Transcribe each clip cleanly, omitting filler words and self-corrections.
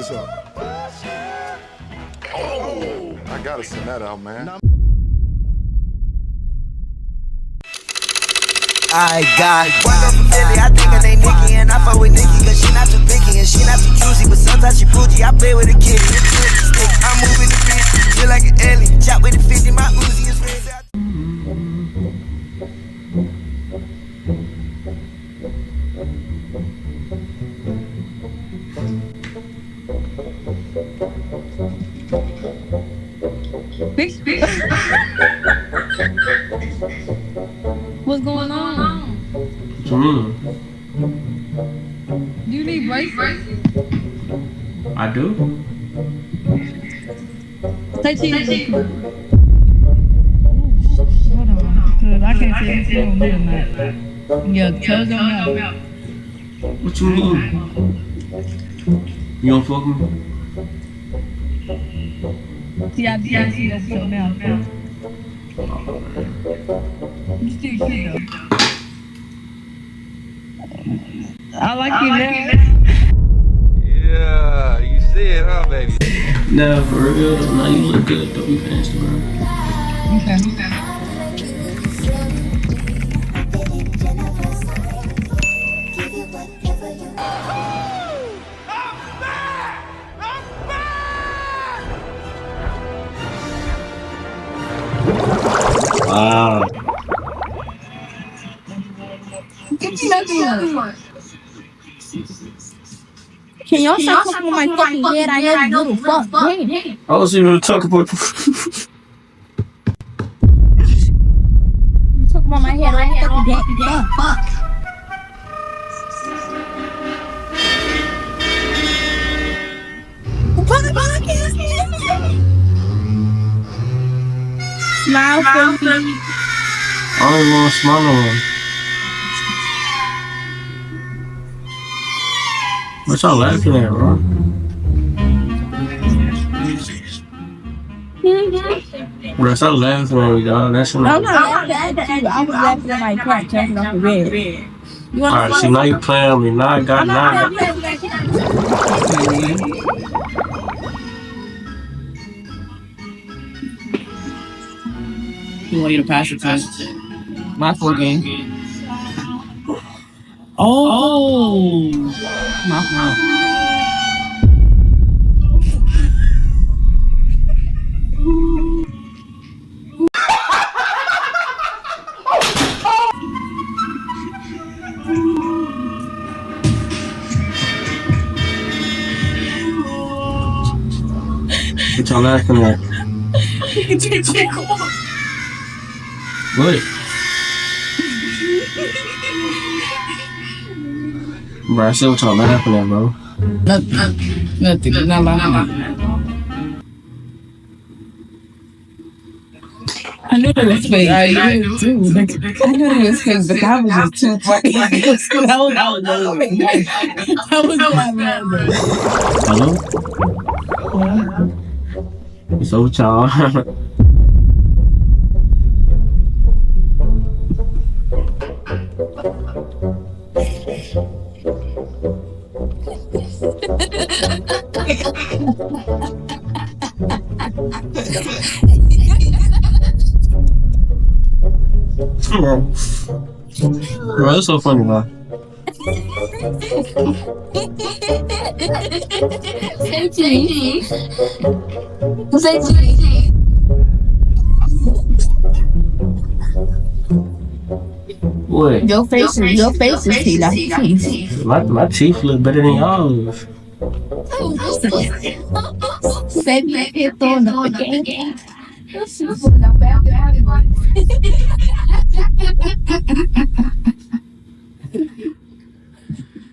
this up. Oh, I gotta send that out, man. I got one girl from Philly, I think her name Nikki, and I fuck with Nikki, cause she not too picky, and she not too juicy, but sometimes she bougie, I play with a kitty, I'm moving the bitch, feel like an alien, chop with the 50, my Uzi is raised out. What's going on? What you mean? Do you need braces? I do? Say cheese. Hold on, cause I can't see if you on me or not. Yeah, close your mouth. What you mean? You don't fuck me? See, I see that's your mouth. You still cute though. I like you, man. Yeah, you see it, huh, baby? Nah, for real. Nah, you look good though. You can Instagram. Okay. Wow. Can y'all stop talking on my fucking head? I know you little fuck. Hey. I was even talking about. You talking about my head? I fucking dead. Fuck. Smile for me. I don't even want to smile no more. What y'all laughing at, bro? Bro, stop laughing at me, dog. That's enough. I'm not laughing at you. I was laughing at my cat jumping off the bed. Alright, see, now you playing with me. Now I got nine. You want you to pass your test? My full game. Oh, my fault. What y'all laughing at? What? Bro, I said what y'all laughing at, bro. Nothing. Not laughing. I knew it was fake. I knew it was fake, but that was just too funny. That was not bad, bro. Hello? So what y'all? Bro, that's so funny, man. Say cheese. Say cheese. What? Your face is tea like cheese. My teeth look better than y'all's. Say me here throwing up again.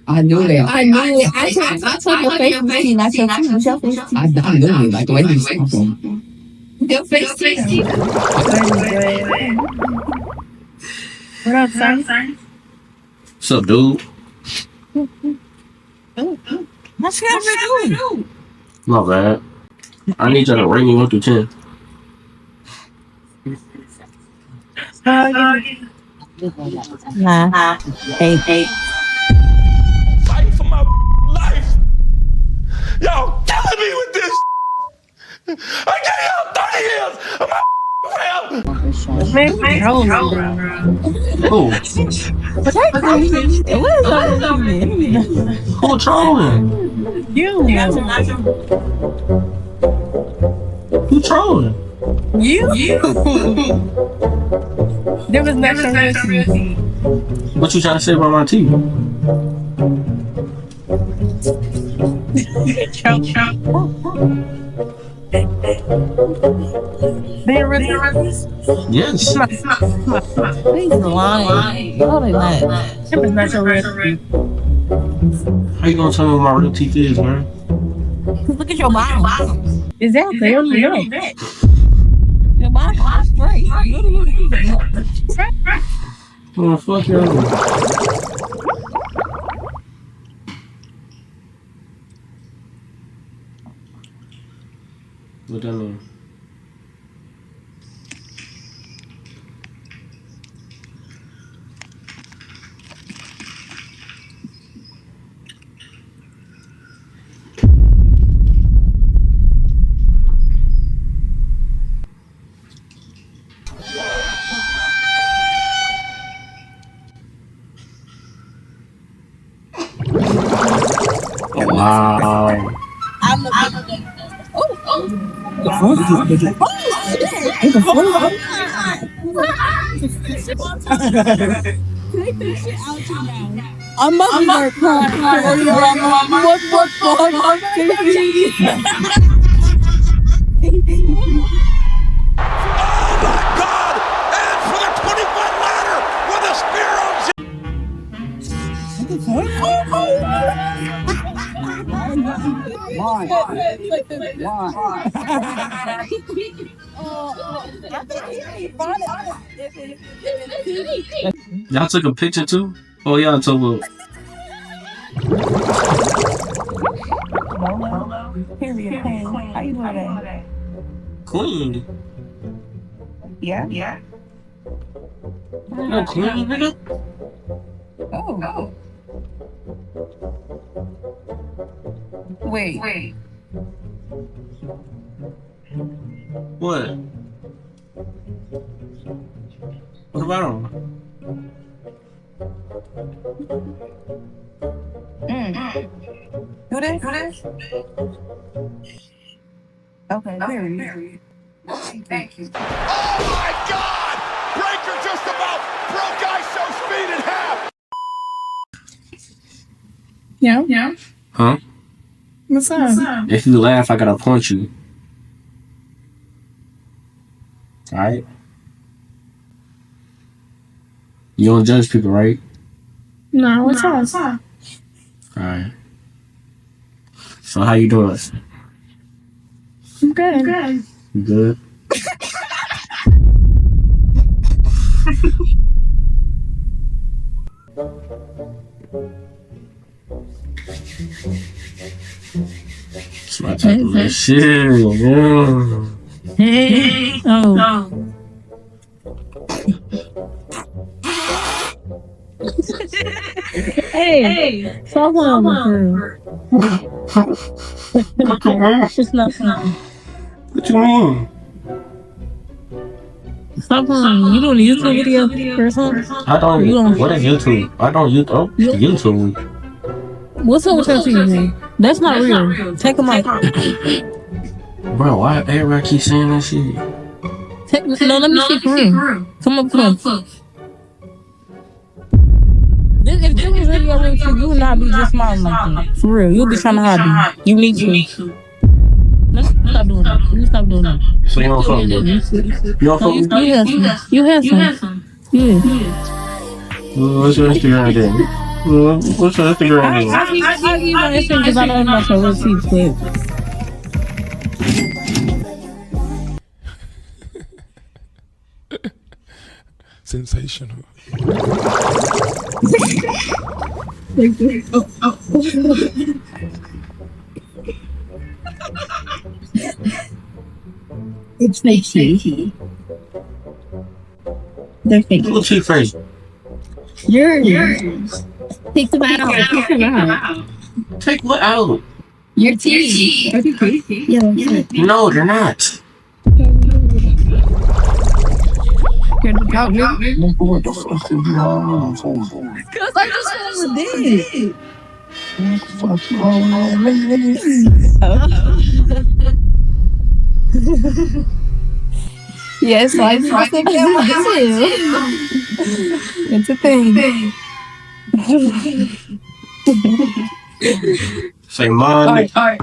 I knew that. I knew it. I told your face was tea, not your face. Your face tea. I knew it. Like the way you said it. Your face tea. What up, son? What's up, dude? What's you doing? Not bad. I need y'all to rate me 1 through 10. Nah. 8. Fighting for my life. Y'all killing me with this. I gave y'all 30 years of my fam. Man, trolling, bro. Who? But that's what is up with you? Who trolling? You. Who trolling? You. There was natural reality. What you trying to say about my teeth? They really. Yes. He's lying. No, they not. It was natural reality. How you gonna tell me what my real teeth is, man? Look at your bottom. Exactly. Your bottom is straight. Oh, fuck y'all. What that mean? Wow. I'm not gonna cry. What the fuck? God, and for the 20-foot ladder with a spear of Y'all took a picture too? Oh, y'all took a Period. How you doing today? clean. Yeah. No clean, nigga. Oh. Wait. What? What about him? Do this? Okay, period. Thank you. Oh my God! Breaker just about broke ISO speed in half. Yeah. Huh? What's up? If you laugh, I gotta punch you. Alright? You don't judge people, right? No, what's up? Alright. So how you doing? I'm good. You good? It's my type of shit, yeah. Hey. Oh. Hey. Stop on her. What you mean? It's not fun. What you mean? Stop on. You doing a YouTube video or something? I don't. You don't. What is YouTube? I don't use. Oh, YouTube. What's up with your TV? That's not real. Take them out. Bro, why everybody keep saying that shit? No, let me see for real. Come up close. If this was really your real shit, you would not be just smiling like that. For real. You'll be trying to hide it. You need to. Let's stop doing that. You stop doing that. So you don't fuck with me? You don't fuck with me? You have some. Yeah. What's your Instagram then? What's your Instagram then? I give you my Instagram because I know about your receipts, but... Sensational. It's fake. They're fake. Little cheap face. Yours. Take the bat out. Take what out? Your teeth. Are they crazy? Yeah. No, they're not. Here to talk, nigga. What the fuck is wrong? Cause I just over did. Fuck you all man. Yes, I just think that too. It's a thing. Say mine. All right.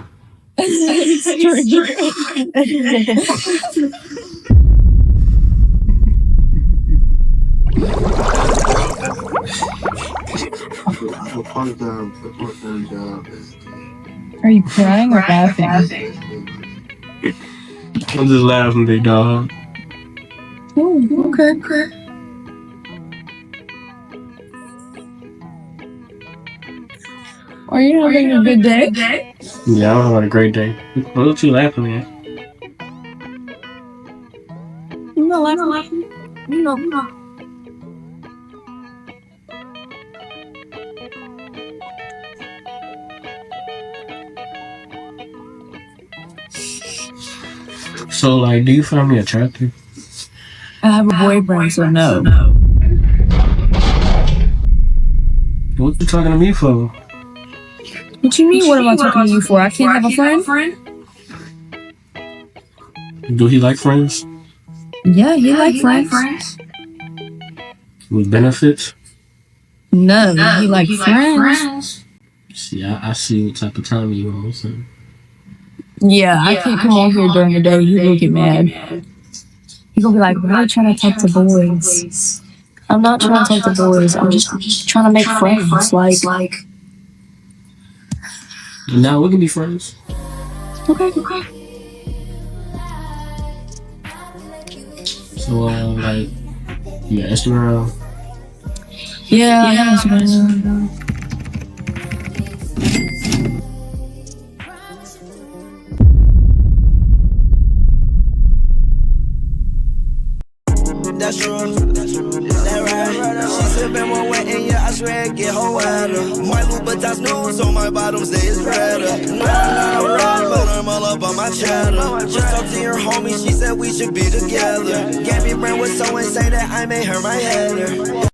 Are you crying or laughing? I'm just laughing, big dog. Oh, okay. Are you having a good day? Yeah, I'm having a great day. What you laughing at? I'm not laughing. No. So, like, do you find me attractive? I have a boyfriend, so no. What you talking to me for? What you mean? What am I talking to you for? I can't have a friend? Do he like friends? Yeah, he likes friends. With benefits? No, he likes friends. See, I see what type of time you on, so. Yeah, I can't come on here during the day. You will get mad. He gonna be like, "Why are you trying to talk to boys?" I'm not trying to talk to boys. I'm just trying to make friends. Like, Now we can be friends. okay. So, like, yeah, Instagram. Yeah, I have Instagram. That's true. That right. She sippin' one wet and yeah, I swear it get her wetter. My Louboutins news on my bottoms, they is redder. No, I'm not a rat, but I'm all up on my cheddar. Just talked to your homie, she said we should be together. Gabby Brand was so insane that I made her my header.